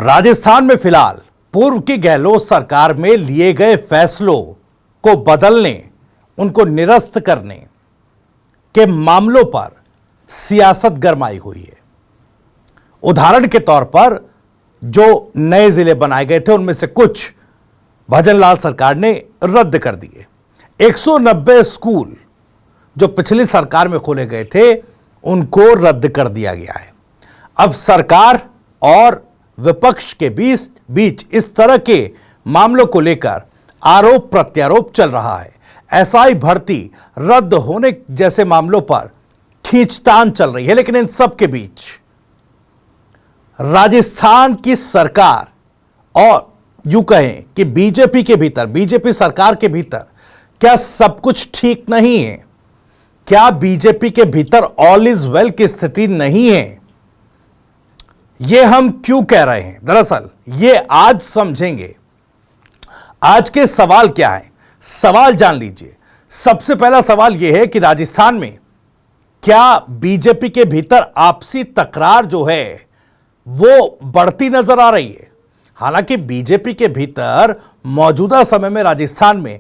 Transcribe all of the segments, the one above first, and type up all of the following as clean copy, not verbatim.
और राजस्थान में फिलहाल पूर्व की गहलोत सरकार में लिए गए फैसलों को बदलने, उनको निरस्त करने के मामलों पर सियासत गरमाई हुई है। उदाहरण के तौर पर जो नए जिले बनाए गए थे उनमें से कुछ भजनलाल सरकार ने रद्द कर दिए। 190 स्कूल जो पिछली सरकार में खोले गए थे उनको रद्द कर दिया गया है। अब सरकार और विपक्ष के बीच इस तरह के मामलों को लेकर आरोप प्रत्यारोप चल रहा है। एसआई भर्ती रद्द होने जैसे मामलों पर खींचतान चल रही है। लेकिन इन सब के बीच राजस्थान की सरकार और यूं कहें कि बीजेपी सरकार के भीतर क्या सब कुछ ठीक नहीं है? क्या बीजेपी के भीतर ऑल इज वेल की स्थिति नहीं है? यह हम क्यों कह रहे हैं? दरअसल यह आज समझेंगे। आज के सवाल क्या है, सवाल जान लीजिए। सबसे पहला सवाल यह है कि राजस्थान में क्या बीजेपी के भीतर आपसी तकरार जो है वो बढ़ती नजर आ रही है? हालांकि बीजेपी के भीतर मौजूदा समय में राजस्थान में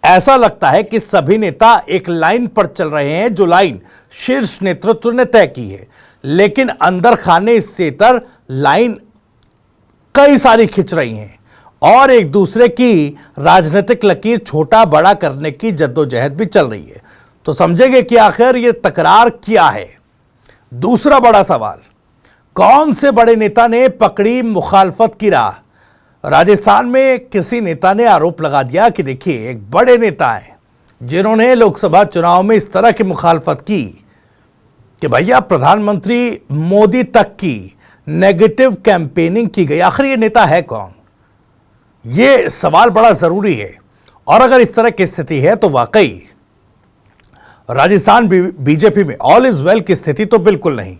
ऐसा लगता है कि सभी नेता एक लाइन पर चल रहे हैं, जो लाइन शीर्ष नेतृत्व ने तय की है। लेकिन अंदर खाने इससे इतर लाइन कई सारी खिंच रही हैं और एक दूसरे की राजनीतिक लकीर छोटा बड़ा करने की जद्दोजहद भी चल रही है। तो समझेंगे कि आखिर यह तकरार क्या है। दूसरा बड़ा सवाल, कौन से बड़े नेता ने पकड़ी मुखालफत की राह? राजस्थान में किसी नेता ने आरोप लगा दिया कि देखिए, एक बड़े नेता हैं जिन्होंने लोकसभा चुनाव में इस तरह की मुखालफत की कि भैया प्रधानमंत्री मोदी तक की नेगेटिव कैंपेनिंग की गई। आखिर ये नेता है कौन? ये सवाल बड़ा जरूरी है। और अगर इस तरह की स्थिति है तो वाकई राजस्थान बीजेपी में ऑल इज वेल की स्थिति तो बिल्कुल नहीं।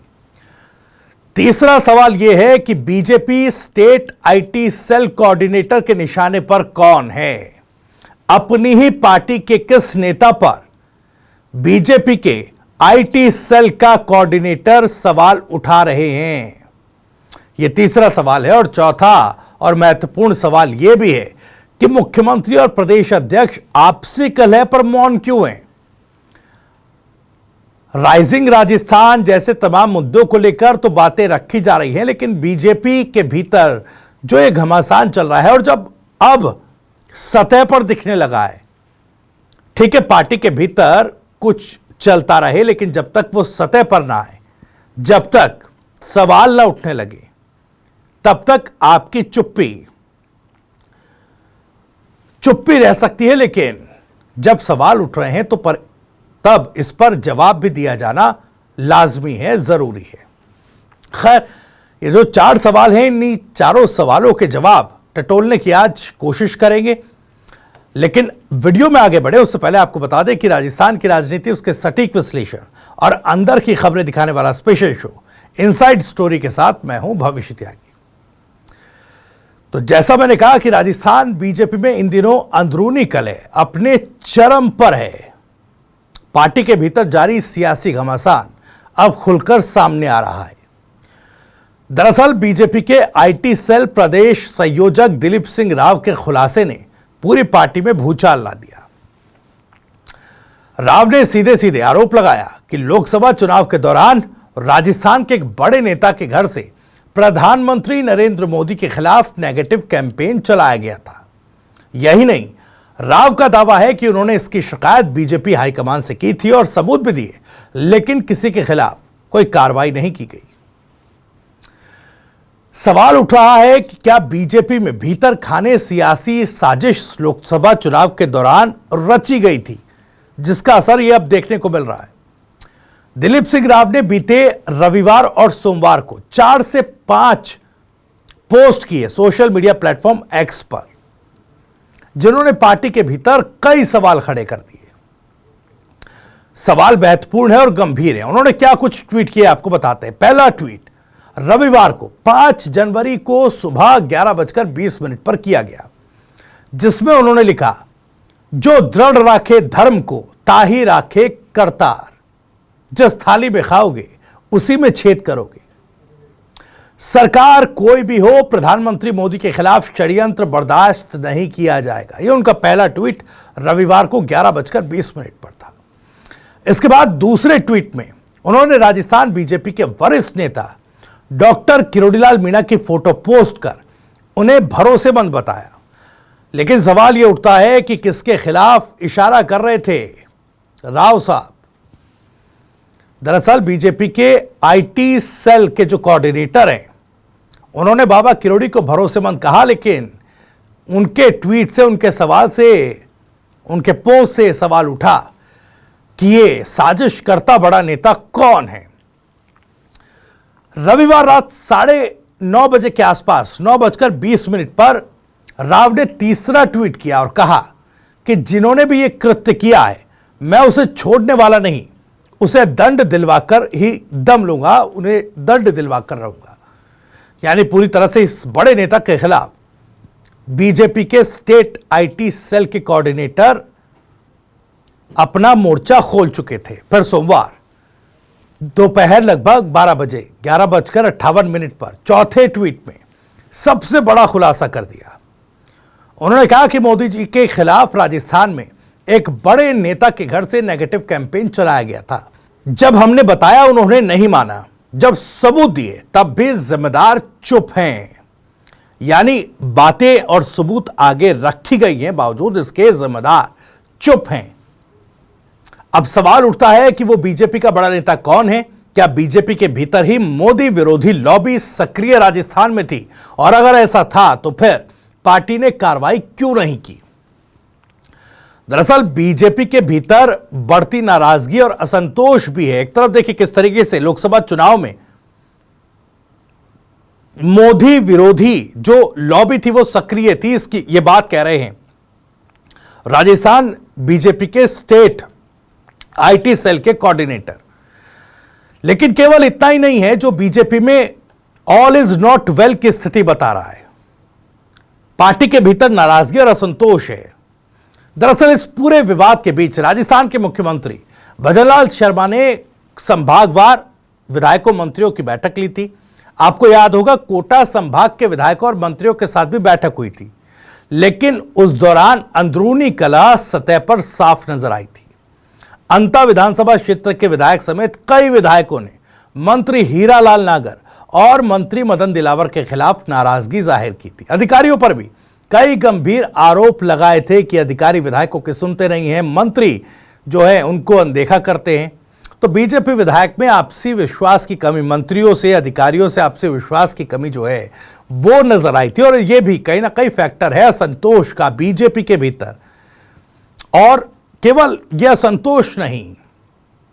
तीसरा सवाल यह है कि BJP state IT cell coordinator के निशाने पर कौन है? अपनी ही पार्टी के किस नेता पर बीजेपी के आईटी सेल का कोऑर्डिनेटर सवाल उठा रहे हैं? यह तीसरा सवाल है। और चौथा और महत्वपूर्ण सवाल यह भी है कि मुख्यमंत्री और प्रदेश अध्यक्ष आपसी कलह पर मौन क्यों हैं? राइजिंग राजस्थान जैसे तमाम मुद्दों को लेकर तो बातें रखी जा रही हैं, लेकिन बीजेपी के भीतर जो एक घमासान चल रहा है और जब अब सतह पर दिखने लगा है, ठीक है, पार्टी के भीतर कुछ चलता रहे, लेकिन जब तक वो सतह पर ना आए, जब तक सवाल ना उठने लगे, तब तक आपकी चुप्पी रह सकती है। लेकिन जब सवाल उठ रहे हैं तो तब इस पर जवाब भी दिया जाना लाजमी है, जरूरी है। खैर, ये जो 4 सवाल हैं, इन्हीं चारों सवालों के जवाब टटोलने की आज कोशिश करेंगे। लेकिन वीडियो में आगे बढ़े उससे पहले आपको बता दें कि राजस्थान की राजनीति, उसके सटीक विश्लेषण और अंदर की खबरें दिखाने वाला स्पेशल शो इनसाइड स्टोरी के साथ मैं हूं भविष्य त्यागी। तो जैसा मैंने कहा कि राजस्थान बीजेपी में इन दिनों अंदरूनी कलह अपने चरम पर है। पार्टी के भीतर जारी सियासी घमासान अब खुलकर सामने आ रहा है। दरअसल बीजेपी के आईटी सेल प्रदेश संयोजक दिलीप सिंह राव के खुलासे ने पूरी पार्टी में भूचाल ला दिया। राव ने सीधे सीधे आरोप लगाया कि लोकसभा चुनाव के दौरान राजस्थान के एक बड़े नेता के घर से प्रधानमंत्री नरेंद्र मोदी के खिलाफ नेगेटिव कैंपेन चलाया गया था। यही नहीं, राव का दावा है कि उन्होंने इसकी शिकायत बीजेपी हाईकमान से की थी और सबूत भी दिए, लेकिन किसी के खिलाफ कोई कार्रवाई नहीं की गई। सवाल उठ रहा है कि क्या बीजेपी में भीतर खाने सियासी साजिश लोकसभा चुनाव के दौरान रची गई थी, जिसका असर यह अब देखने को मिल रहा है। दिलीप सिंह राव ने बीते रविवार और सोमवार को 4 से 5 पोस्ट किए सोशल मीडिया प्लेटफॉर्म एक्स पर, जिन्होंने पार्टी के भीतर कई सवाल खड़े कर दिए। सवाल महत्वपूर्ण है और गंभीर है। उन्होंने क्या कुछ ट्वीट किए आपको बताते हैं। पहला ट्वीट रविवार को 5 जनवरी को सुबह 11:20 पर किया गया, जिसमें उन्होंने लिखा, जो दृढ़ राखे धर्म को ताही राखे करतार, जिस थाली में खाओगे उसी में छेद करोगे। सरकार कोई भी हो, प्रधानमंत्री मोदी के खिलाफ षड्यंत्र बर्दाश्त नहीं किया जाएगा। यह उनका पहला ट्वीट रविवार को 11:20 पर था। इसके बाद दूसरे ट्वीट में उन्होंने राजस्थान बीजेपी के वरिष्ठ नेता डॉक्टर किरोड़ीलाल मीणा की फोटो पोस्ट कर उन्हें भरोसेमंद बताया। लेकिन सवाल यह उठता है कि किसके खिलाफ इशारा कर रहे थे राव साहब। दरअसल बीजेपी के आईटी सेल के जो कोऑर्डिनेटर हैं, उन्होंने बाबा किरोड़ी को भरोसेमंद कहा, लेकिन उनके ट्वीट से, उनके सवाल से, उनके पोस्ट से सवाल उठा कि ये साजिश करता बड़ा नेता कौन है। रविवार रात 9:30 बजे के आसपास 9:20 पर राव ने तीसरा ट्वीट किया और कहा कि जिन्होंने भी ये कृत्य किया है, मैं उसे छोड़ने वाला नहीं, उसे दंड दिलवाकर ही दम लूंगा, उन्हें दंड दिलवाकर रहूंगा। यानी पूरी तरह से इस बड़े नेता के खिलाफ बीजेपी के स्टेट आईटी सेल के कोऑर्डिनेटर अपना मोर्चा खोल चुके थे। फिर सोमवार दोपहर लगभग 12 बजे 11:58 पर चौथे ट्वीट में सबसे बड़ा खुलासा कर दिया। उन्होंने कहा कि मोदी जी के खिलाफ राजस्थान में एक बड़े नेता के घर से नेगेटिव कैंपेन चलाया गया था। जब हमने बताया उन्होंने नहीं माना, जब सबूत दिए तब भी जिम्मेदार चुप हैं। यानी बातें और सबूत आगे रखी गई हैं, बावजूद इसके जिम्मेदार चुप हैं। अब सवाल उठता है कि वो बीजेपी का बड़ा नेता कौन है? क्या बीजेपी के भीतर ही मोदी विरोधी लॉबी सक्रिय राजस्थान में थी? और अगर ऐसा था तो फिर पार्टी ने कार्रवाई क्यों नहीं की? दरअसल बीजेपी के भीतर बढ़ती नाराजगी और असंतोष भी है। एक तरफ देखिए किस तरीके से लोकसभा चुनाव में मोदी विरोधी जो लॉबी थी वो सक्रिय थी, इसकी ये बात कह रहे हैं राजस्थान बीजेपी के स्टेट आईटी सेल के कोऑर्डिनेटर। लेकिन केवल इतना ही नहीं है जो बीजेपी में ऑल इज नॉट वेल की स्थिति बता रहा है, पार्टी के भीतर नाराजगी और असंतोष है। दरअसल इस पूरे विवाद के बीच राजस्थान के मुख्यमंत्री भजनलाल शर्मा ने संभागवार विधायकों मंत्रियों की बैठक ली थी। आपको याद होगा कोटा संभाग के विधायकों और मंत्रियों के साथ भी बैठक हुई थी, लेकिन उस दौरान अंदरूनी कलह सतह पर साफ नजर आई थी। अंता विधानसभा क्षेत्र के विधायक समेत कई विधायकों ने मंत्री हीरालाल नागर और मंत्री मदन दिलावर के खिलाफ नाराजगी जाहिर की थी। अधिकारियों पर भी कई गंभीर आरोप लगाए थे कि अधिकारी विधायकों की सुनते नहीं हैं, मंत्री जो है उनको अनदेखा करते हैं। तो बीजेपी विधायक में आपसी विश्वास की कमी, मंत्रियों से अधिकारियों से आपसी विश्वास की कमी जो है वो नजर आई थी। और ये भी कहीं ना कहीं फैक्टर है असंतोष का बीजेपी के भीतर। और केवल यह असंतोष नहीं,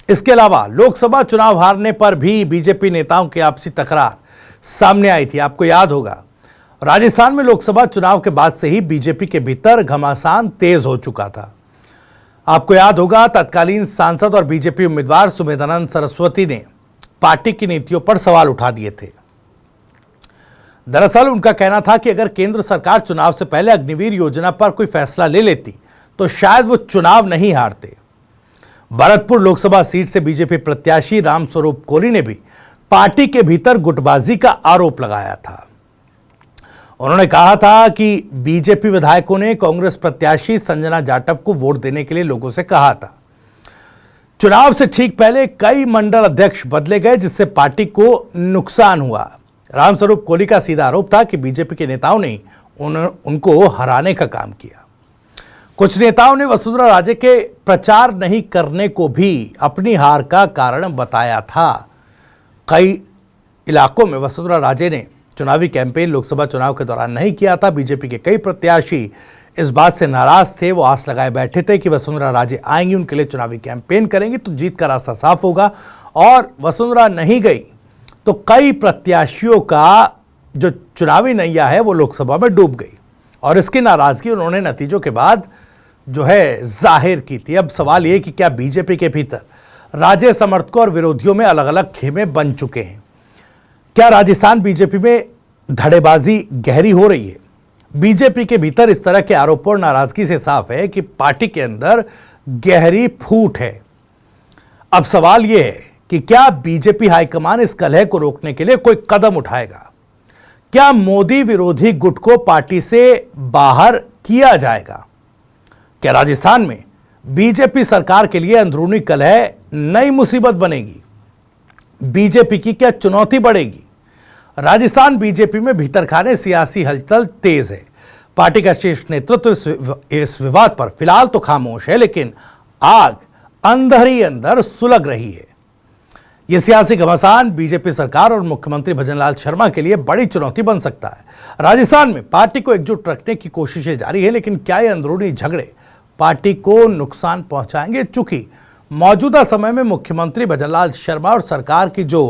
इसके अलावा लोकसभा चुनाव हारने पर भी बीजेपी नेताओं की आपसी तकरार सामने आई थी। आपको याद होगा राजस्थान में लोकसभा चुनाव के बाद से ही बीजेपी के भीतर घमासान तेज हो चुका था। आपको याद होगा तत्कालीन सांसद और बीजेपी उम्मीदवार सुमेधानंद सरस्वती ने पार्टी की नीतियों पर सवाल उठा दिए थे। दरअसल उनका कहना था कि अगर केंद्र सरकार चुनाव से पहले अग्निवीर योजना पर कोई फैसला ले लेती तो शायद वो चुनाव नहीं हारते। भरतपुर लोकसभा सीट से बीजेपी प्रत्याशी रामस्वरूप कोली ने भी पार्टी के भीतर गुटबाजी का आरोप लगाया था। उन्होंने कहा था कि बीजेपी विधायकों ने कांग्रेस प्रत्याशी संजना जाटव को वोट देने के लिए लोगों से कहा था। चुनाव से ठीक पहले कई मंडल अध्यक्ष बदले गए, जिससे पार्टी को नुकसान हुआ। रामस्वरूप कोली का सीधा आरोप था कि बीजेपी के नेताओं ने उनको हराने का काम किया। कुछ नेताओं ने वसुंधरा राजे के प्रचार नहीं करने को भी अपनी हार का कारण बताया था। कई इलाकों में वसुंधरा राजे ने चुनावी कैंपेन लोकसभा चुनाव के दौरान नहीं किया था। बीजेपी के कई प्रत्याशी इस बात से नाराज थे। वो आस लगाए बैठे थे कि वसुंधरा राजे आएंगी, उनके लिए चुनावी कैंपेन करेंगी तो जीत का रास्ता साफ होगा। और वसुंधरा नहीं गई तो कई प्रत्याशियों का जो चुनावी नैया है वो लोकसभा में डूब गई। और इसकी नाराजगी उन्होंने नतीजों के बाद जो है जाहिर की थी। अब सवाल ये कि क्या बीजेपी के भीतर राजे समर्थकों और विरोधियों में अलग अलग खेमे बन चुके हैं? क्या राजस्थान बीजेपी में धड़ेबाजी गहरी हो रही है? बीजेपी के भीतर इस तरह के आरोपों और नाराजगी से साफ है कि पार्टी के अंदर गहरी फूट है। अब सवाल यह है कि क्या बीजेपी हाईकमान इस कलह को रोकने के लिए कोई कदम उठाएगा? क्या मोदी विरोधी गुट को पार्टी से बाहर किया जाएगा? क्या राजस्थान में बीजेपी सरकार के लिए अंदरूनी कलह नई मुसीबत बनेगी? बीजेपी की क्या चुनौती बढ़ेगी? राजस्थान बीजेपी में भीतरखाने सियासी हलचल तेज है। पार्टी का शीर्ष नेतृत्व इस विवाद पर फिलहाल तो खामोश है, लेकिन आग अंदर ही अंदर सुलग रही है। यह सियासी घमासान बीजेपी सरकार और मुख्यमंत्री भजनलाल शर्मा के लिए बड़ी चुनौती बन सकता है। राजस्थान में पार्टी को एकजुट रखने की कोशिशें जारी है, लेकिन क्या ये अंदरूनी झगड़े पार्टी को नुकसान पहुंचाएंगे? चूंकि मौजूदा समय में मुख्यमंत्री भजनलाल शर्मा और सरकार की जो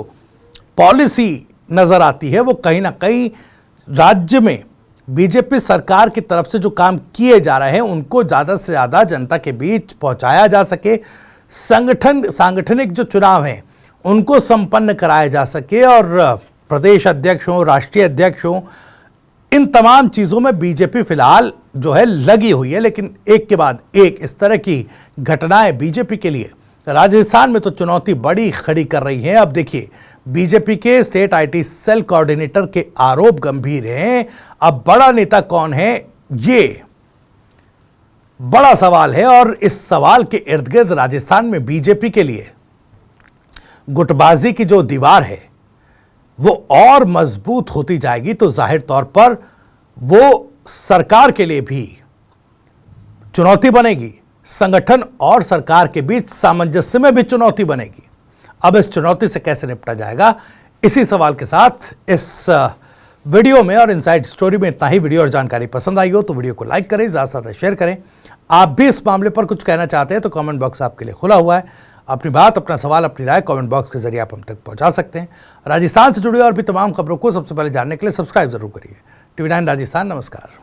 पॉलिसी नजर आती है वो कहीं ना कहीं राज्य में बीजेपी सरकार की तरफ से जो काम किए जा रहे हैं उनको ज्यादा से ज्यादा जनता के बीच पहुंचाया जा सके, सांगठनिक जो चुनाव हैं उनको संपन्न कराया जा सके और प्रदेश अध्यक्ष हो, राष्ट्रीय अध्यक्ष हो, इन तमाम चीजों में बीजेपी फिलहाल जो है लगी हुई है। लेकिन एक के बाद एक इस तरह की घटनाएं बीजेपी के लिए राजस्थान में तो चुनौती बड़ी खड़ी कर रही है। अब देखिए, बीजेपी के स्टेट आईटी सेल कोऑर्डिनेटर के आरोप गंभीर हैं। अब बड़ा नेता कौन है, ये बड़ा सवाल है और इस सवाल के इर्द गिर्द राजस्थान में बीजेपी के लिए गुटबाजी की जो दीवार है वो और मजबूत होती जाएगी, तो जाहिर तौर पर वो सरकार के लिए भी चुनौती बनेगी। संगठन और सरकार के बीच सामंजस्य में भी चुनौती बनेगी। अब इस चुनौती से कैसे निपटा जाएगा, इसी सवाल के साथ इस वीडियो में और इनसाइड स्टोरी में इतना ही। वीडियो और जानकारी पसंद आई हो तो वीडियो को लाइक करें, ज़्यादा से ज़्यादा शेयर करें। आप भी इस मामले पर कुछ कहना चाहते हैं तो कमेंट बॉक्स आपके लिए खुला हुआ है। अपनी बात, अपना सवाल, अपनी राय कमेंट बॉक्स के जरिए आप हम तक पहुंचा सकते हैं। राजस्थान से जुड़ी और भी तमाम खबरों को सबसे पहले जानने के लिए सब्सक्राइब जरूर करिए। TV9 राजस्थान। नमस्कार।